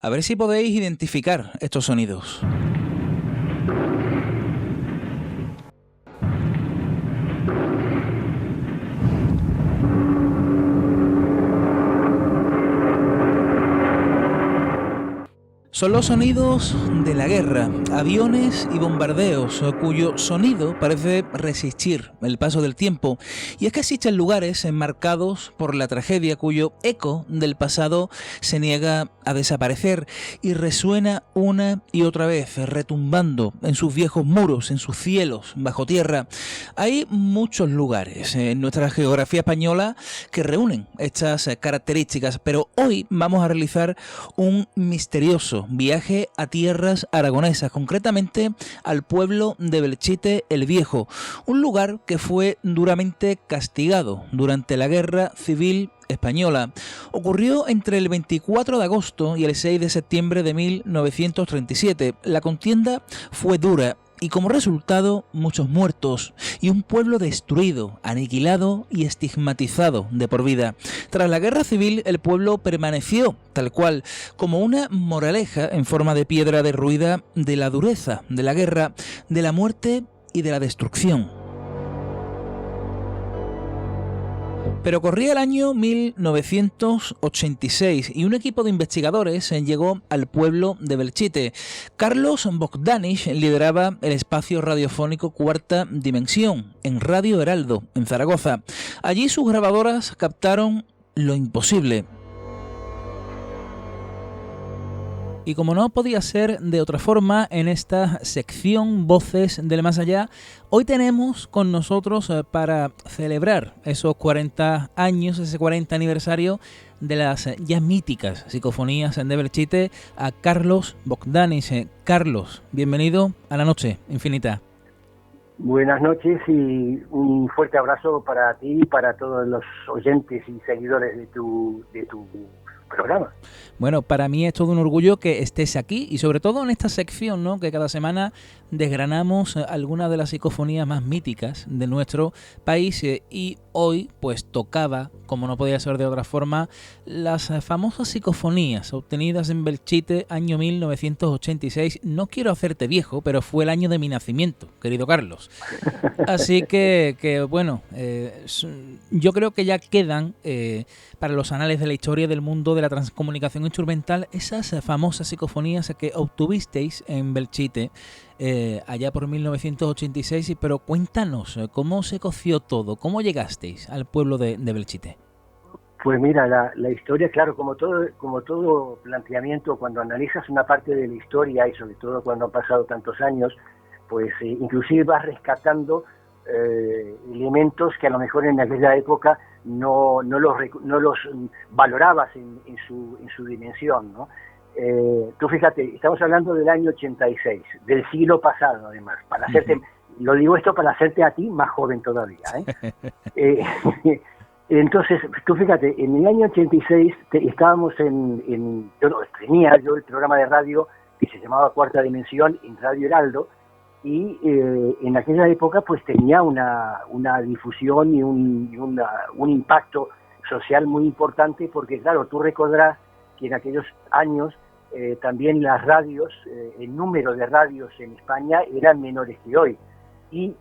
A ver si podéis identificar estos sonidos. Son los sonidos de la guerra, aviones y bombardeos, cuyo sonido parece resistir el paso del tiempo. Y es que existen lugares enmarcados por la tragedia cuyo eco del pasado se niega a desaparecer y resuena una y otra vez, retumbando en sus viejos muros, en sus cielos, bajo tierra. Hay muchos lugares en nuestra geografía española que reúnen estas características, pero hoy vamos a realizar un misterioso viaje a tierras aragonesas, concretamente al pueblo de Belchite el Viejo, un lugar que fue duramente castigado durante la Guerra Civil Española. Ocurrió entre el 24 de agosto y el 6 de septiembre de 1937. La contienda fue dura y como resultado muchos muertos y un pueblo destruido, aniquilado y estigmatizado de por vida. Tras la guerra civil el pueblo permaneció tal cual, como una moraleja en forma de piedra derruida de la dureza de la guerra, de la muerte y de la destrucción. Pero corría el año 1986 y un equipo de investigadores llegó al pueblo de Belchite. Carlos Bogdanich lideraba el espacio radiofónico Cuarta Dimensión en Radio Heraldo, en Zaragoza. Allí sus grabadoras captaron lo imposible. Y como no podía ser de otra forma, en esta sección Voces del Más Allá, hoy tenemos con nosotros para celebrar esos 40 años, ese 40 aniversario de las ya míticas psicofonías de Belchite, a Carlos Bogdanich. Carlos, bienvenido a La Noche Infinita. Buenas noches y un fuerte abrazo para ti y para todos los oyentes y seguidores de tu programa. Bueno, para mí es todo un orgullo que estés aquí y sobre todo en esta sección, ¿no?, que cada semana desgranamos algunas de las psicofonías más míticas de nuestro país y hoy pues tocaba, como no podía ser de otra forma, las famosas psicofonías obtenidas en Belchite año 1986. No quiero hacerte viejo, pero fue el año de mi nacimiento, querido Carlos. Así que bueno, yo creo que ya quedan para los anales de la historia del mundo de la transcomunicación instrumental esas famosas psicofonías que obtuvisteis en Belchite allá por 1986, pero cuéntanos, ¿cómo se coció todo? ¿Cómo llegasteis al pueblo de Belchite? Pues mira, la historia, claro, como todo planteamiento, cuando analizas una parte de la historia y sobre todo cuando han pasado tantos años, pues inclusive vas rescatando elementos que a lo mejor en aquella época no los valorabas en su dimensión, ¿no? Tú fíjate, estamos hablando del año 86, del siglo pasado además, para hacerte, lo digo esto para hacerte a ti más joven todavía, entonces, tú fíjate, en el año 86 estábamos tenía yo el programa de radio que se llamaba Cuarta Dimensión en Radio Heraldo, y en aquella época pues tenía una difusión y un impacto social muy importante, porque claro, tú recordarás que en aquellos años también las radios, el número de radios en España eran menores que hoy, y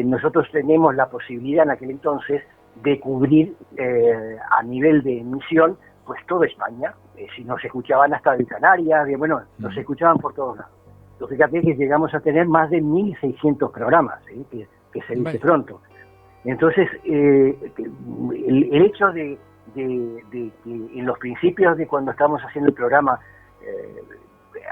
nosotros tenemos la posibilidad en aquel entonces de cubrir a nivel de emisión pues toda España, si nos escuchaban hasta de Canarias, bueno, nos escuchaban por todos lados. Entonces, fíjate que llegamos a tener más de 1.600 programas, que se dice pronto. Entonces, el hecho de que en los principios de cuando estábamos haciendo el programa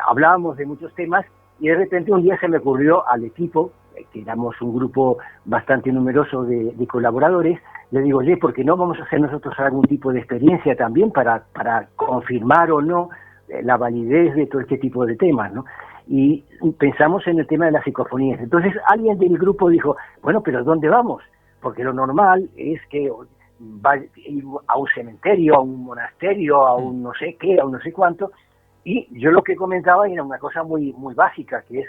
hablábamos de muchos temas, y de repente un día se me ocurrió al equipo, que éramos un grupo bastante numeroso de colaboradores, le digo, oye, ¿por qué no vamos a hacer nosotros algún tipo de experiencia también para confirmar o no la validez de todo este tipo de temas, ¿no? Y pensamos en el tema de las psicofonías. Entonces alguien del grupo dijo, bueno, pero ¿dónde vamos? Porque lo normal es que va a un cementerio, a un monasterio, a un no sé qué, a un no sé cuánto. Y yo lo que comentaba era una cosa muy, muy básica, que es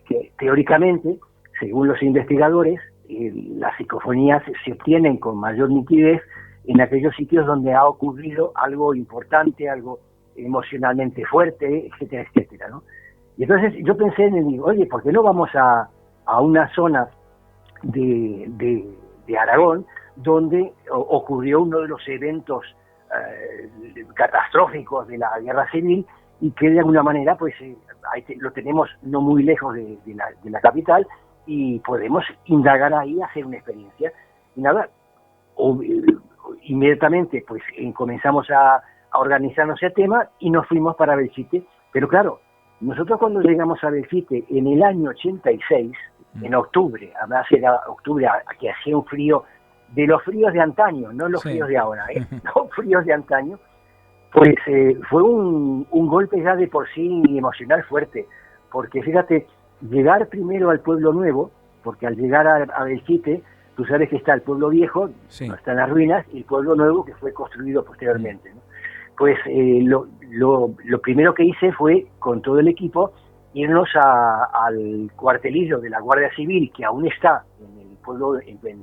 que teóricamente, según los investigadores, las psicofonías se obtienen con mayor nitidez en aquellos sitios donde ha ocurrido algo importante, algo emocionalmente fuerte, etcétera, etcétera, ¿no? Y entonces yo pensé en el, oye, ¿por qué no vamos a una zona de Aragón donde ocurrió uno de los eventos catastróficos de la guerra civil y que de alguna manera pues ahí lo tenemos no muy lejos de la capital y podemos indagar ahí, hacer una experiencia? Y nada, inmediatamente pues comenzamos a organizarnos ese tema y nos fuimos para Belchite. Pero claro, nosotros cuando llegamos a Belchite en el año 86, en octubre, además era octubre, que hacía un frío, de los fríos de antaño, no los fríos de ahora, los fríos de antaño, pues fue un golpe ya de por sí emocional fuerte, porque fíjate, llegar primero al Pueblo Nuevo, porque al llegar a Belchite, tú sabes que está el Pueblo Viejo, no están las ruinas, y el Pueblo Nuevo que fue construido posteriormente, ¿no? Pues lo primero que hice fue, con todo el equipo, irnos al cuartelillo de la Guardia Civil, que aún está en el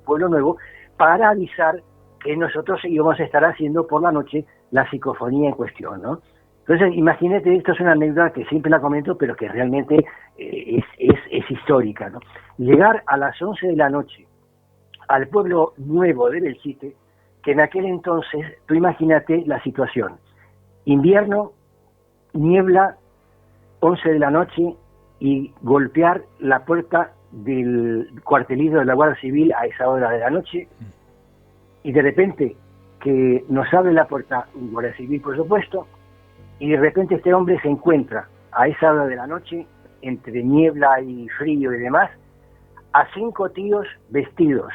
Pueblo Nuevo, para avisar que nosotros íbamos a estar haciendo por la noche la psicofonía en cuestión, ¿no? Entonces, imagínate, esto es una anécdota que siempre la comento, pero que realmente es histórica, ¿no? Llegar a las 11 de la noche al Pueblo Nuevo de Belchite, que en aquel entonces, tú imagínate la situación, invierno, niebla, 11 de la noche, y golpear la puerta del cuartelillo de la Guardia Civil a esa hora de la noche, y de repente que nos abre la puerta un Guardia Civil, por supuesto, y de repente este hombre se encuentra a esa hora de la noche, entre niebla y frío y demás, a 5 tíos vestidos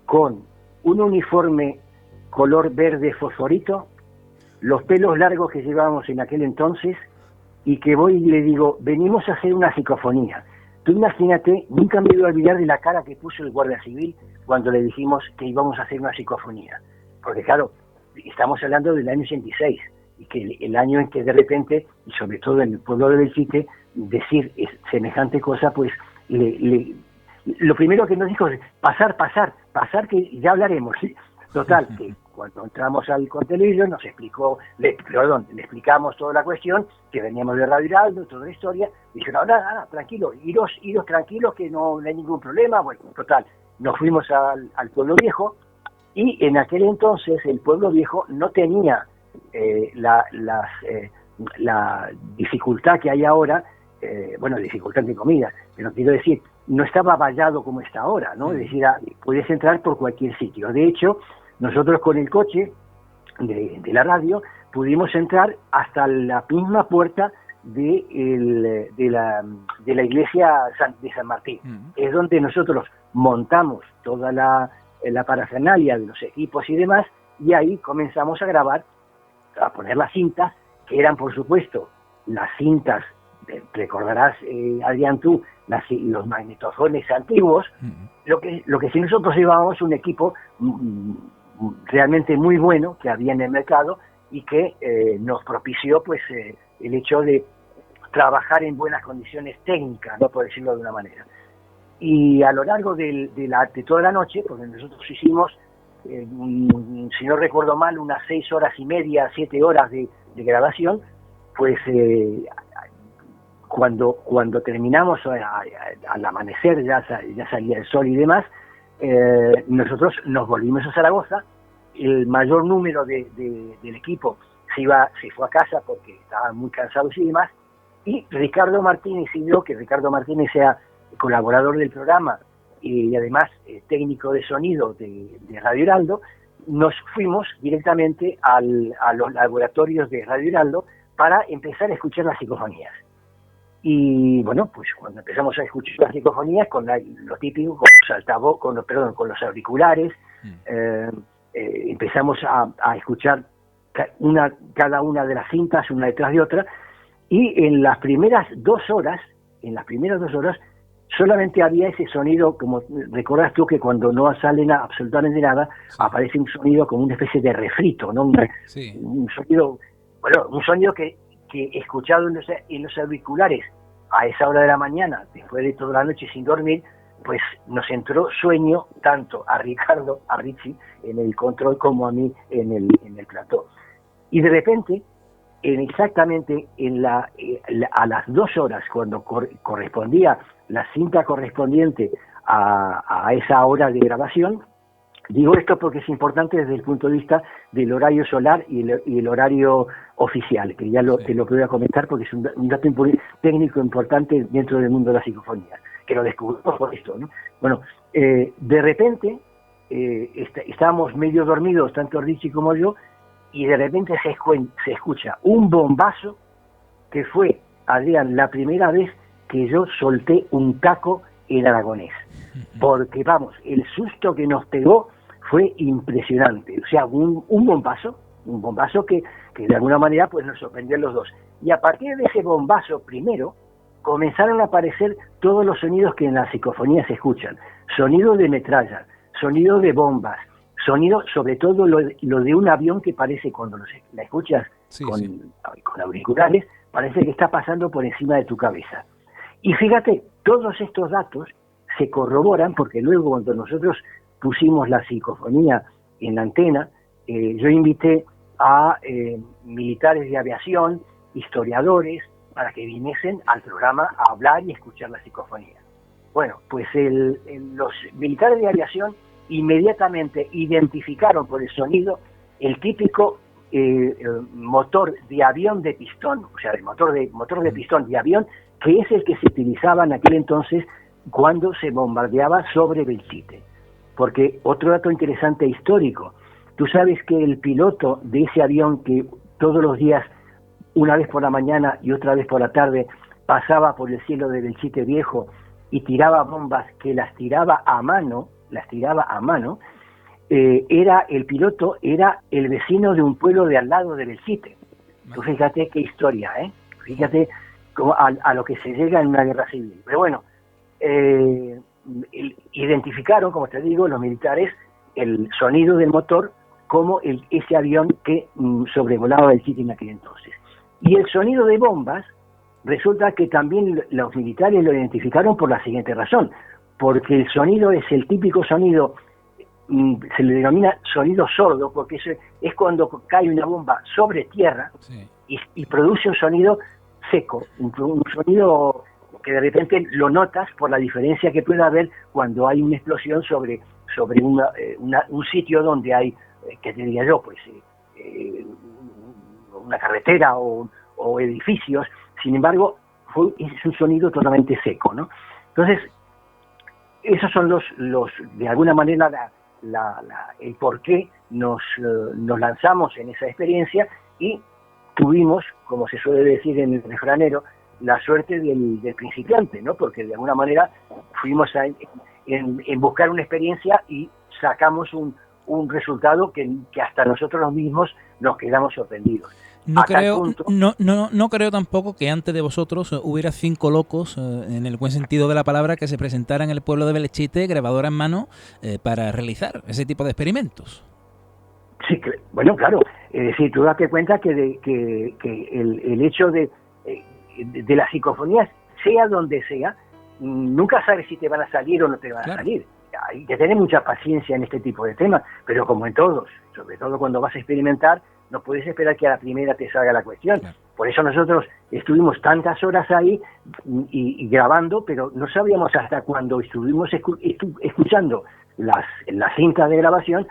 con un uniforme color verde fosforito, los pelos largos que llevábamos en aquel entonces, y que voy y le digo, venimos a hacer una psicofonía. Tú imagínate, nunca me voy a olvidar de la cara que puso el Guardia Civil cuando le dijimos que íbamos a hacer una psicofonía. Porque claro, estamos hablando del año 86, y que el año en que de repente, y sobre todo en el pueblo de Belchite, decir semejante cosa, pues lo primero que nos dijo es pasar, que ya hablaremos, ¿sí? Total, que cuando entramos al cuartelillo nos explicó, le explicamos toda la cuestión, que veníamos de Radio Heraldo, toda la historia, y dijo, nada, tranquilo, iros tranquilos, que no hay ningún problema. Bueno, total, nos fuimos al Pueblo Viejo, y en aquel entonces el Pueblo Viejo no tenía la dificultad que hay ahora, dificultad entre comillas, pero quiero decir, no estaba vallado como está ahora, ¿no? Es decir, puedes entrar por cualquier sitio. De hecho, nosotros con el coche de la radio pudimos entrar hasta la misma puerta de la iglesia de San Martín. Es donde nosotros montamos toda la parafernalia de los equipos y demás, y ahí comenzamos a grabar, a poner las cintas, que eran, por supuesto, las cintas, recordarás, Adrián, tú, los magnetofones antiguos. Lo que sí, nosotros llevábamos un equipo realmente muy bueno que había en el mercado, y que nos propició pues el hecho de trabajar en buenas condiciones técnicas, no por decirlo de una manera. Y a lo largo de toda la noche, porque nosotros hicimos, si no recuerdo mal, unas 6 horas y media, 7 horas de grabación, pues cuando terminamos al amanecer, ya salía el sol y demás, nosotros nos volvimos a Zaragoza. El mayor número del equipo se fue a casa porque estaban muy cansados y demás, y Ricardo Martínez y yo, que Ricardo Martínez sea colaborador del programa y además técnico de sonido de Radio Heraldo, nos fuimos directamente a los laboratorios de Radio Heraldo para empezar a escuchar las psicofonías. Y bueno, pues cuando empezamos a escuchar las psicofonías, con lo típico, con los auriculares, empezamos a escuchar cada una de las cintas, una detrás de otra, y en las primeras 2 horas, solamente había ese sonido, como recuerdas tú, que cuando no salen absolutamente nada, aparece un sonido como una especie de refrito, ¿no? Un sonido que escuchado en los auriculares a esa hora de la mañana, después de toda la noche sin dormir, pues nos entró sueño tanto a Ricardo, a Richie en el control, como a mí en el plató. Y de repente, exactamente a las 2 horas, cuando correspondía la cinta correspondiente a esa hora de grabación, digo esto porque es importante desde el punto de vista del horario solar y el horario oficial, que ya te lo voy a comentar porque es un dato técnico importante dentro del mundo de la psicofonía, que lo descubrimos por esto, ¿no? Bueno, de repente estábamos medio dormidos, tanto Richie como yo, y de repente se escucha un bombazo que fue, Adrián, la primera vez que yo solté un caco en aragonés. Porque, vamos, el susto que nos pegó fue impresionante. O sea, un bombazo que de alguna manera pues nos sorprendió a los dos. Y a partir de ese bombazo primero, comenzaron a aparecer todos los sonidos que en la psicofonía se escuchan. Sonido de metralla, sonido de bombas, sonido, sobre todo lo de un avión que parece, cuando la escuchas con auriculares, parece que está pasando por encima de tu cabeza. Y fíjate, todos estos datos se corroboran porque luego cuando nosotros pusimos la psicofonía en la antena, yo invité a militares de aviación, historiadores, para que viniesen al programa a hablar y escuchar la psicofonía. Bueno, pues los militares de aviación inmediatamente identificaron por el sonido el típico motor de avión de pistón, o sea, el motor de pistón de avión, que es el que se utilizaba en aquel entonces cuando se bombardeaba sobre Belchite. Porque otro dato interesante histórico, tú sabes que el piloto de ese avión que todos los días, una vez por la mañana y otra vez por la tarde, pasaba por el cielo de Belchite Viejo y tiraba bombas que las tiraba a mano, el piloto era el vecino de un pueblo de al lado de Belchite. Tú fíjate qué historia, fíjate a lo que se llega en una guerra civil. Pero bueno, identificaron, como te digo, los militares, el sonido del motor como ese avión que sobrevolaba Belchite en aquel entonces. Y el sonido de bombas, resulta que también los militares lo identificaron por la siguiente razón, porque el sonido es el típico sonido, se le denomina sonido sordo, porque es cuando cae una bomba sobre tierra y produce un sonido seco, un sonido que de repente lo notas por la diferencia que puede haber cuando hay una explosión sobre un sitio donde hay, ¿qué te diría yo? Pues una carretera o edificios. Sin embargo, es un sonido totalmente seco, ¿no? Entonces, esos son los de alguna manera el por qué nos lanzamos en esa experiencia y tuvimos, como se suele decir en el refranero, la suerte del principiante, ¿no? Porque de alguna manera fuimos en buscar una experiencia y sacamos un resultado que hasta nosotros mismos nos quedamos sorprendidos. No creo tampoco que antes de vosotros hubiera 5 locos, en el buen sentido de la palabra, que se presentaran en el pueblo de Belchite, grabadora en mano, para realizar ese tipo de experimentos. Sí, bueno, claro. Si tú date cuenta que el hecho de las psicofonías, sea donde sea, nunca sabes si te van a salir o no te van a salir. Hay que tener mucha paciencia en este tipo de temas, pero como en todos, sobre todo cuando vas a experimentar, no puedes esperar que a la primera te salga la cuestión. Claro. Por eso nosotros estuvimos tantas horas ahí y grabando, pero no sabíamos hasta cuando estuvimos escuchando las cintas de grabación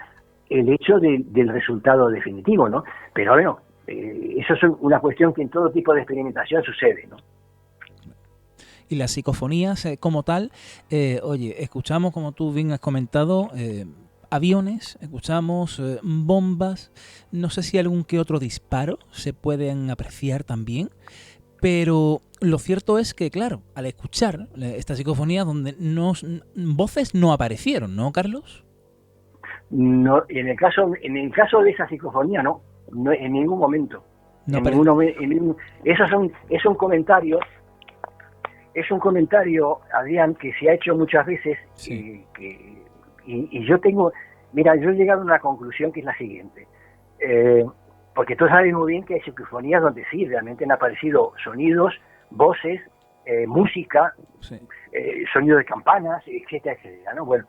el hecho del resultado definitivo, ¿no? Pero bueno, eso es una cuestión que en todo tipo de experimentación sucede, ¿no? Y las psicofonías como tal, oye, escuchamos, como tú bien has comentado, aviones, escuchamos bombas, no sé si algún que otro disparo se pueden apreciar también, pero lo cierto es que, claro, al escuchar esta psicofonía donde voces no aparecieron, ¿no, Carlos? No, en el caso de esa psicofonía no en ningún momento. No, es un comentario, Adrián, que se ha hecho muchas veces. Sí. Y yo yo he llegado a una conclusión que es la siguiente, porque tú sabes muy bien que hay psicofonías donde sí, realmente han aparecido sonidos, voces, música, sí. Sonido de campanas, etcétera, etcétera, ¿no? Bueno,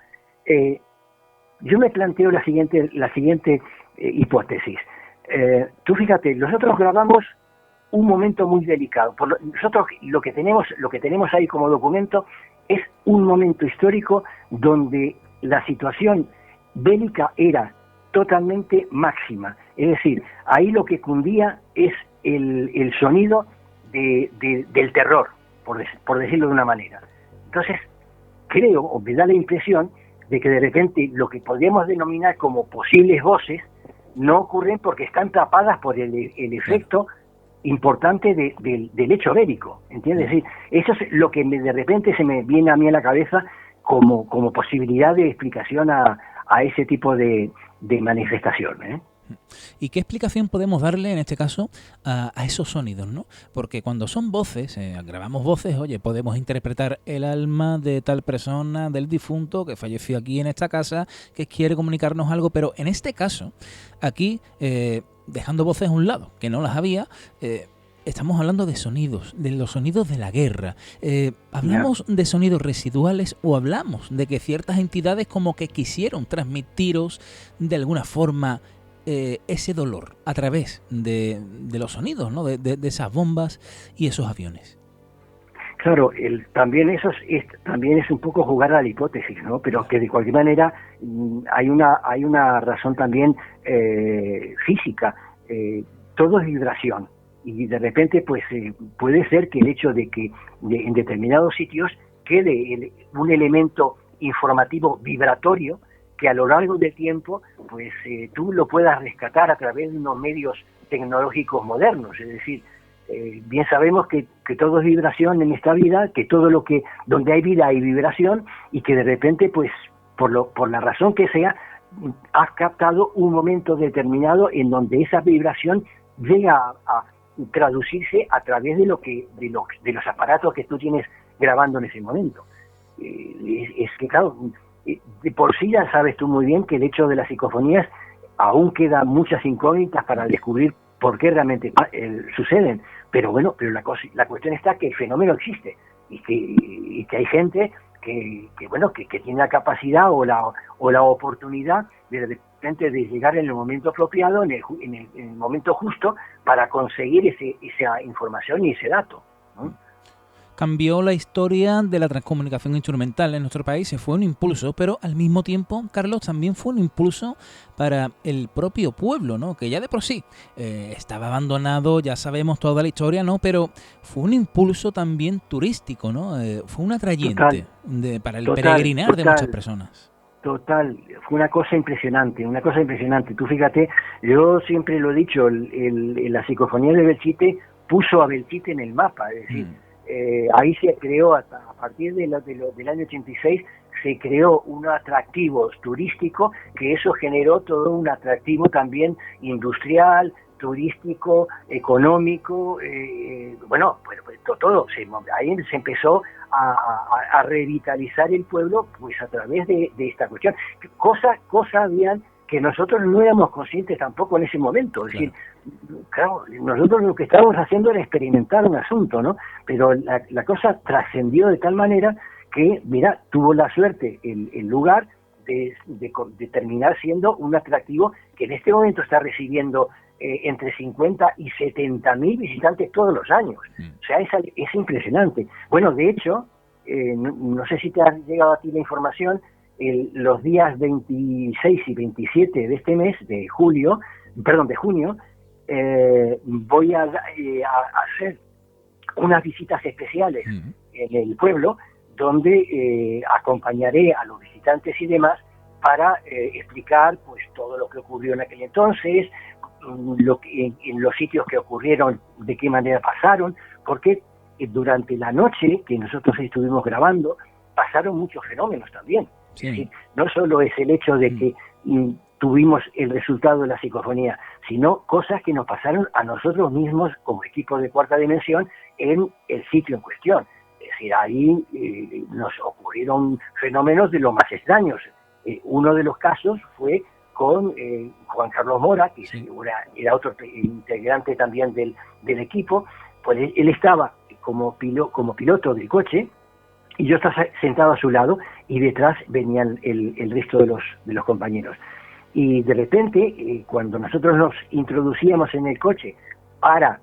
yo me planteo la siguiente hipótesis. Tú fíjate, nosotros grabamos un momento muy delicado. Nosotros lo que tenemos ahí como documento es un momento histórico donde la situación bélica era totalmente máxima. Es decir, ahí lo que cundía es el sonido del terror, por decirlo de una manera. Entonces, creo, o me da la impresión, de que de repente lo que podríamos denominar como posibles voces no ocurren porque están tapadas por el efecto importante del hecho bélico, ¿entiendes? Es decir, eso es lo que de repente se me viene a mí a la cabeza como posibilidad de explicación a ese tipo de manifestación, ¿eh? ¿Y qué explicación podemos darle en este caso a esos sonidos, ¿no? Porque cuando son voces, grabamos voces, oye, podemos interpretar el alma de tal persona, del difunto que falleció aquí en esta casa, que quiere comunicarnos algo, pero en este caso, aquí, dejando voces a un lado, que no las había, estamos hablando de sonidos, de los sonidos de la guerra. ¿Hablamos de sonidos residuales o hablamos de que ciertas entidades como que quisieron transmitiros de alguna forma ese dolor a través de los sonidos, ¿no? de esas bombas y esos aviones? Claro, también eso también es un poco jugar a la hipótesis, ¿no? Pero que de cualquier manera hay una razón también física. Todo es vibración y de repente pues puede ser que el hecho de que en determinados sitios quede un elemento informativo vibratorio que a lo largo del tiempo pues tú lo puedas rescatar a través de unos medios tecnológicos modernos. Es decir, bien sabemos que todo es vibración en esta vida, que todo donde hay vida hay vibración, y que de repente pues por la razón que sea has captado un momento determinado en donde esa vibración llega a traducirse a través de los aparatos que tú tienes grabando en ese momento. Es que claro, de por sí ya sabes tú muy bien que el hecho de las psicofonías aún quedan muchas incógnitas para descubrir por qué realmente suceden, pero bueno, la cuestión está que el fenómeno existe y que hay gente que tiene la capacidad o la oportunidad de repente de llegar en el momento apropiado, en el momento justo, para conseguir esa información y ese dato, ¿no? Cambió la historia de la transcomunicación instrumental en nuestro país, fue un impulso, pero al mismo tiempo, Carlos, también fue un impulso para el propio pueblo, ¿no? Que ya de por sí estaba abandonado, ya sabemos toda la historia, ¿no? Pero fue un impulso también turístico, ¿no? Fue un atrayente para el peregrinar de muchas personas. Total, fue una cosa impresionante. Tú fíjate, yo siempre lo he dicho, la psicofonía de Belchite puso a Belchite en el mapa, es decir, ahí se creó, a partir del año 86, se creó un atractivo turístico, que eso generó todo un atractivo también industrial, turístico, económico, todo. Ahí se empezó a revitalizar el pueblo pues a través de esta cuestión. Cosa habían que nosotros no éramos conscientes tampoco en ese momento. Es decir, claro, nosotros lo que estábamos haciendo era experimentar un asunto, ¿no? Pero la cosa trascendió de tal manera que, mira, tuvo la suerte el lugar de terminar siendo un atractivo que en este momento está recibiendo entre 50 y 70 mil visitantes todos los años. O sea, es impresionante. Bueno, de hecho, no sé si te ha llegado a ti la información, los días 26 y 27 de este mes, de junio, voy a hacer unas visitas especiales en el pueblo, donde acompañaré a los visitantes y demás para explicar pues todo lo que ocurrió en aquel entonces, en los sitios que ocurrieron, de qué manera pasaron, porque durante la noche que nosotros estuvimos grabando pasaron muchos fenómenos también. Sí. Es decir, no solo es el hecho de que tuvimos el resultado de la psicofonía, sino cosas que nos pasaron a nosotros mismos como equipo de Cuarta Dimensión en el sitio en cuestión. Es decir, ahí nos ocurrieron fenómenos de lo más extraños. Uno de los casos fue con Juan Carlos Mora, que era otro integrante también del equipo. Pues él estaba como piloto del coche, y yo estaba sentado a su lado, y detrás venían el resto de los compañeros. Y de repente, cuando nosotros nos introducíamos en el coche para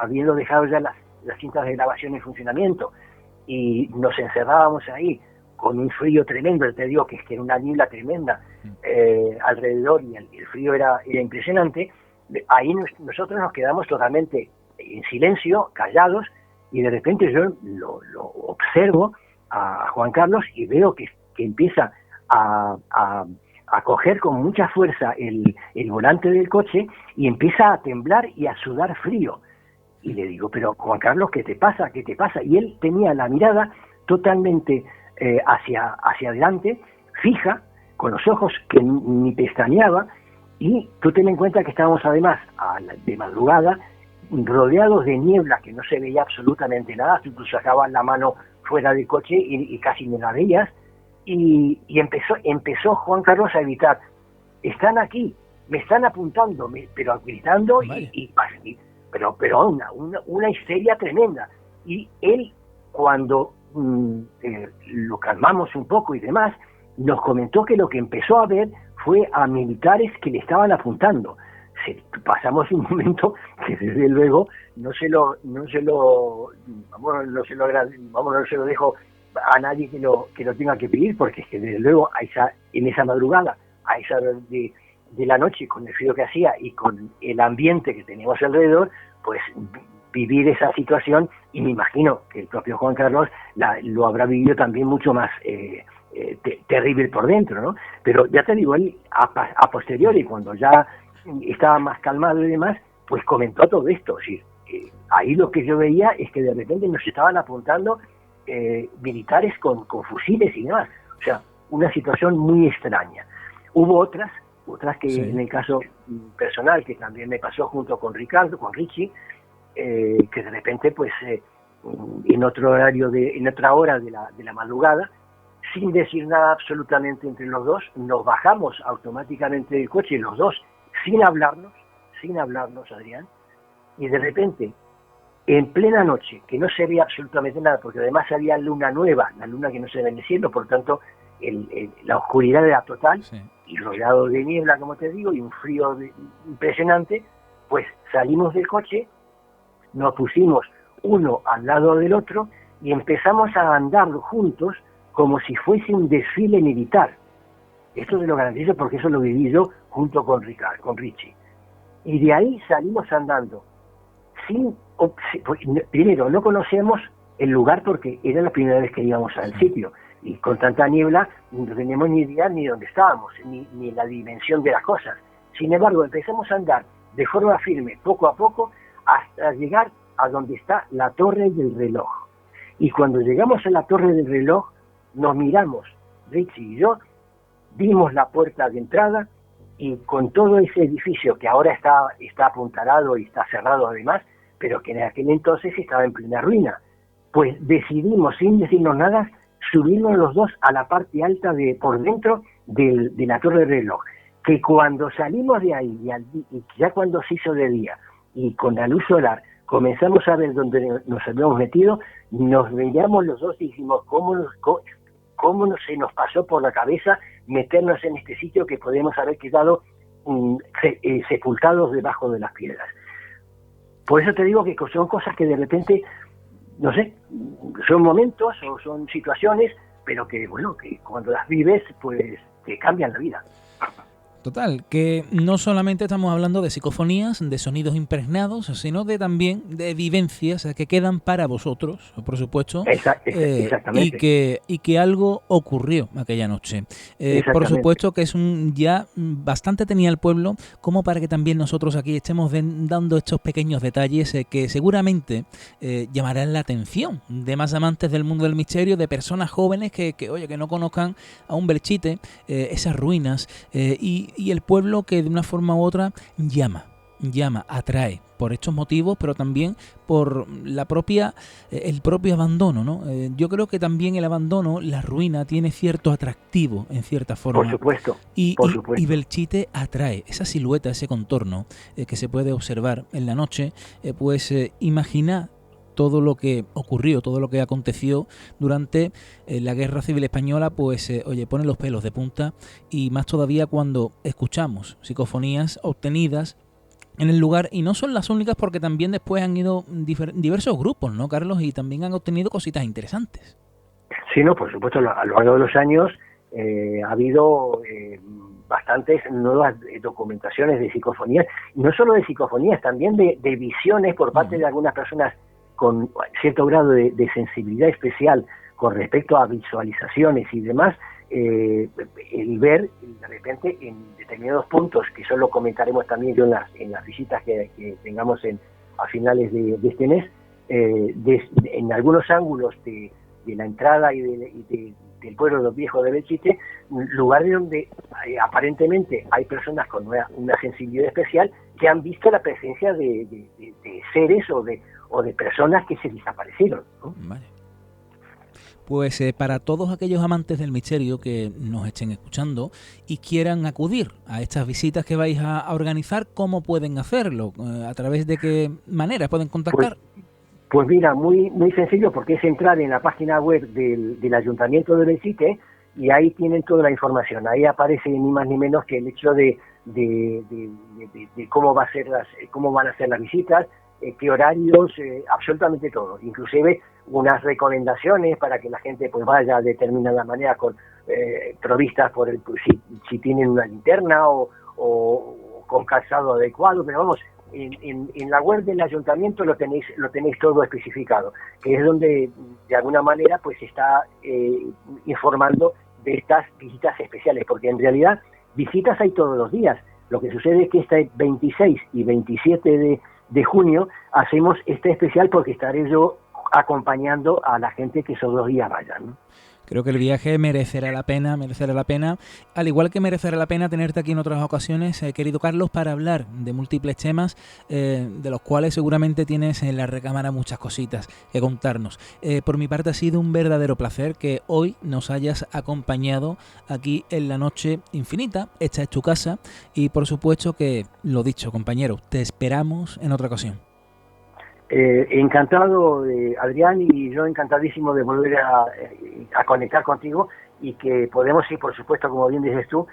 habiendo dejado ya las cintas de grabación en funcionamiento, y nos encerrábamos ahí con un frío tremendo, te digo que era una niebla tremenda alrededor, y el frío era impresionante, ahí nosotros nos quedamos totalmente en silencio, callados, y de repente yo lo observo a Juan Carlos y veo que empieza a coger con mucha fuerza el volante del coche y empieza a temblar y a sudar frío. Y le digo, pero Juan Carlos, ¿qué te pasa? ¿Qué te pasa? Y él tenía la mirada totalmente hacia adelante, fija, con los ojos que ni pestañeaba, y tú ten en cuenta que estábamos además de madrugada, rodeados de niebla, que no se veía absolutamente nada, tú sacabas la mano fuera del coche y casi no la veías, y empezó Juan Carlos a gritar, están aquí, me están apuntando, pero gritando, pero una histeria tremenda. Y él, cuando lo calmamos un poco y demás, nos comentó que lo que empezó a ver fue a militares que le estaban apuntando. Pasamos un momento que desde luego no se lo dejo a nadie que lo tenga que pedir, porque es que desde luego en esa madrugada, a esa hora de la noche, con el frío que hacía y con el ambiente que teníamos alrededor, pues vivir esa situación, y me imagino que el propio Juan Carlos lo habrá vivido también mucho más terrible por dentro, ¿no? Pero ya te digo, él a posteriori, cuando ya estaba más calmado y demás, pues comentó todo esto. Es decir, ahí lo que yo veía es que de repente nos estaban apuntando militares con fusiles y demás. O sea, una situación muy extraña. Hubo otras que sí. En el caso personal, que también me pasó junto con Richie, que de repente, pues, en otro horario, en otra hora de la madrugada, sin decir nada absolutamente entre los dos, nos bajamos automáticamente del coche, los dos, sin hablarnos, Adrián, y de repente, en plena noche, que no se veía absolutamente nada, porque además había luna nueva, la luna que no se venía siendo, por tanto, la oscuridad era total, sí. Y rodeado de niebla, como te digo, y un frío impresionante, pues salimos del coche, nos pusimos uno al lado del otro y empezamos a andar juntos como si fuese un desfile militar. Esto te lo garantizo porque eso lo viví yo junto con Richie. Y de ahí salimos andando. Primero, no conocíamos el lugar porque era la primera vez que íbamos al sitio. Y con tanta niebla no teníamos ni idea ni dónde estábamos, ni la dimensión de las cosas. Sin embargo, empezamos a andar de forma firme, poco a poco, hasta llegar a donde está la torre del reloj. Y cuando llegamos a la torre del reloj, nos miramos, Richie y yo, vimos la puerta de entrada, y con todo ese edificio que ahora está apuntalado y está cerrado además, pero que en aquel entonces estaba en plena ruina, pues decidimos, sin decirnos nada, subirnos los dos a la parte alta por dentro de la torre del reloj, que cuando salimos de ahí, y ya cuando se hizo de día, y con la luz solar, comenzamos a ver dónde nos habíamos metido, nos veíamos los dos y dijimos, ¿cómo se nos pasó por la cabeza meternos en este sitio que podemos haber quedado sepultados debajo de las piedras? Por eso te digo que son cosas que de repente, no sé, son momentos o son situaciones, pero que, bueno, que cuando las vives, pues te cambian la vida. Total, que no solamente estamos hablando de psicofonías, de sonidos impregnados, sino también de vivencias que quedan para vosotros, por supuesto, exactamente. Y que algo ocurrió aquella noche. Por supuesto que es ya bastante tenía el pueblo como para que también nosotros aquí estemos dando estos pequeños detalles que seguramente llamarán la atención de más amantes del mundo del misterio, de personas jóvenes que no conozcan a un Belchite, esas ruinas y el pueblo que de una forma u otra llama, atrae por estos motivos, pero también por el propio abandono, ¿no? Yo creo que también el abandono, la ruina, tiene cierto atractivo en cierta forma. Por supuesto. Y Belchite atrae esa silueta, ese contorno que se puede observar en la noche, imagina todo lo que ocurrió, todo lo que aconteció durante la Guerra Civil Española, pues oye, pone los pelos de punta, y más todavía cuando escuchamos psicofonías obtenidas en el lugar, y no son las únicas, porque también después han ido diversos grupos, ¿no, Carlos? Y también han obtenido cositas interesantes. Sí, no, por supuesto, a lo largo de los años ha habido bastantes nuevas documentaciones de psicofonías, y no solo de psicofonías, también de visiones por parte de algunas personas con cierto grado de sensibilidad especial con respecto a visualizaciones y demás. El ver de repente en determinados puntos, que eso lo comentaremos también yo en las visitas que tengamos a finales de este mes, en algunos ángulos de la entrada y del pueblo de los viejos de Belchite, lugares donde aparentemente hay personas con una sensibilidad especial que han visto la presencia de seres o de personas que se desaparecieron, ¿no? Vale. Pues para todos aquellos amantes del misterio que nos estén escuchando y quieran acudir a estas visitas que vais a organizar, ¿cómo pueden hacerlo? ¿A través de qué manera pueden contactar? Pues mira, muy sencillo, porque es entrar en la página web del Ayuntamiento de Belchite, y ahí tienen toda la información. Ahí aparece ni más ni menos que el hecho de cómo cómo van a ser las visitas, qué horarios, absolutamente todo. Inclusive unas recomendaciones para que la gente pues vaya de determinada manera provistas por si tienen una linterna o con calzado adecuado, pero vamos, en la web del ayuntamiento lo tenéis todo especificado, que es donde de alguna manera pues se está informando de estas visitas especiales, porque en realidad visitas hay todos los días. Lo que sucede es que este 26 y 27 de junio hacemos este especial, porque estaré yo acompañando a la gente que esos 2 días vayan, ¿no? Creo que el viaje merecerá la pena, al igual que merecerá la pena tenerte aquí en otras ocasiones, querido Carlos, para hablar de múltiples temas, de los cuales seguramente tienes en la recámara muchas cositas que contarnos. Por mi parte ha sido un verdadero placer que hoy nos hayas acompañado aquí en La Noche Infinita. Esta es tu casa y por supuesto que, lo dicho, compañero, te esperamos en otra ocasión. Encantado, Adrián, y yo encantadísimo de volver a conectar contigo, y que podemos ir, por supuesto, como bien dices tú,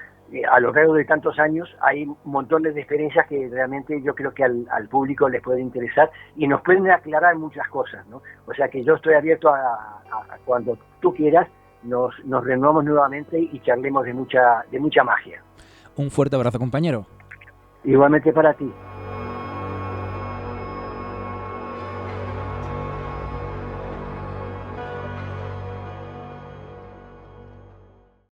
a lo largo de tantos años hay montones de experiencias que realmente yo creo que al público les puede interesar y nos pueden aclarar muchas cosas, ¿no? O sea que yo estoy abierto a cuando tú quieras, nos renovamos nuevamente y charlemos de mucha magia. Un fuerte abrazo, compañero. Igualmente para ti.